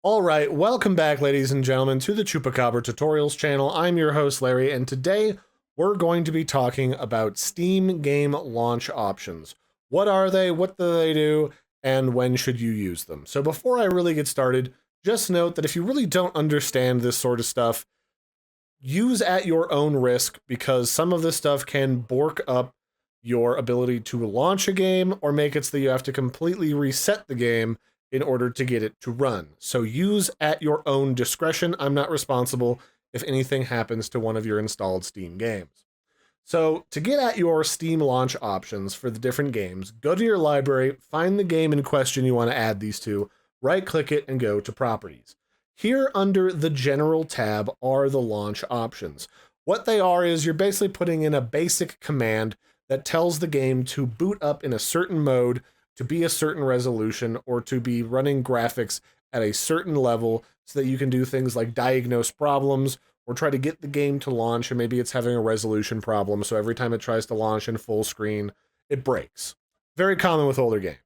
All right, welcome back, ladies and gentlemen, to the Chupacabra Tutorials channel. I'm your host, Larry, and today we're going to be talking about Steam game launch options. What are they, what do they do, and when should you use them? So before I really get started, just note that if you really don't understand this sort of stuff, use at your own risk, because some of this stuff can bork up your ability to launch a game or make it so that you have to completely reset the game in order to get it to run. So use at your own discretion. I'm not responsible if anything happens to one of your installed Steam games. So to get at your Steam launch options for the different games, go to your library, find the game in question you want to add these to, right-click it, and go to Properties. Here under the General tab are the launch options. What they are is you're basically putting in a basic command that tells the game to boot up in a certain mode, to be a certain resolution, or to be running graphics at a certain level so that you can do things like diagnose problems or try to get the game to launch, and maybe it's having a resolution problem, so every time it tries to launch in full screen, it breaks. Very common with older games.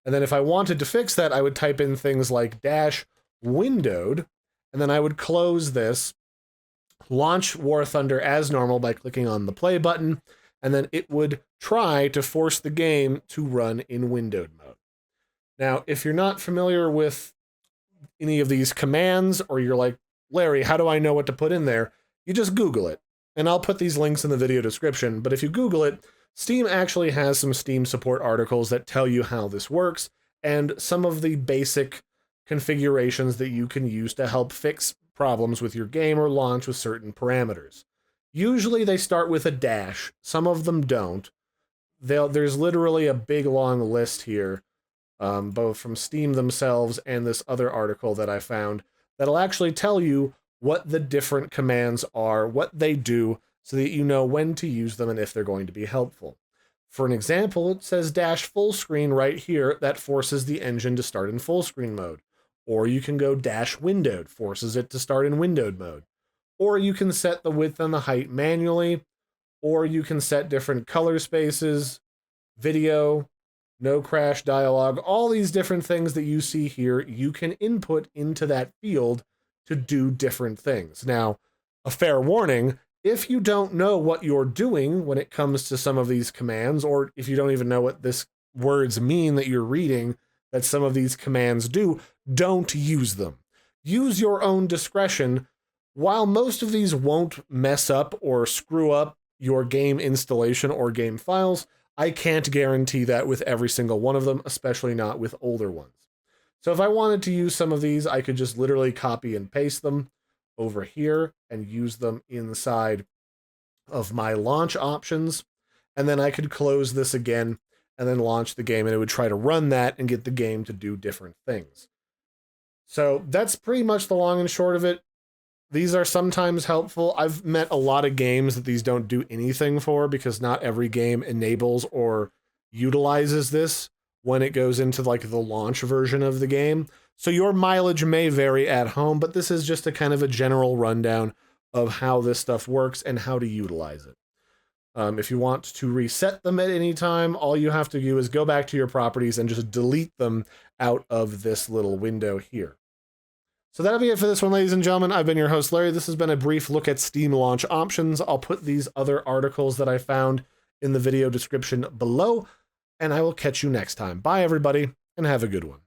And then if I wanted to fix that, I would type in things like -windowed, and then I would close this, launch War Thunder as normal by clicking on the play button, and then it would try to force the game to run in windowed mode. Now, if you're not familiar with any of these commands, or you're like, Larry, how do I know what to put in there? You just Google it. And I'll put these links in the video description, but if you Google it, Steam actually has some Steam support articles that tell you how this works, and some of the basic configurations that you can use to help fix problems with your game or launch with certain parameters. Usually they start with a dash. Some of them don't. There's literally a big long list here, both from Steam themselves and this other article that I found, that'll actually tell you what the different commands are, what they do, so that you know when to use them and if they're going to be helpful. For an example, it says -full screen right here. That forces the engine to start in full screen mode. Or you can go -windowed, forces it to start in windowed mode. Or you can set the width and the height manually, or you can set different color spaces, video, no crash dialog, all these different things that you see here, you can input into that field to do different things. Now, a fair warning, if you don't know what you're doing when it comes to some of these commands, or if you don't even know what this words mean that you're reading, that some of these commands do, don't use them. Use your own discretion. While most of these won't mess up or screw up your game installation or game files, I can't guarantee that with every single one of them, especially not with older ones. So if I wanted to use some of these, I could just literally copy and paste them over here and use them inside of my launch options. And then I could close this again and then launch the game, and it would try to run that and get the game to do different things. So that's pretty much the long and short of it. These are sometimes helpful. I've met a lot of games that these don't do anything for, because not every game enables or utilizes this when it goes into like the launch version of the game. So your mileage may vary at home, but this is just a kind of a general rundown of how this stuff works and how to utilize it. If you want to reset them at any time, all you have to do is go back to your properties and just delete them out of this little window here. So that'll be it for this one, ladies and gentlemen. I've been your host, Larry. This has been a brief look at Steam launch options. I'll put these other articles that I found in the video description below, and I will catch you next time. Bye, everybody, and have a good one.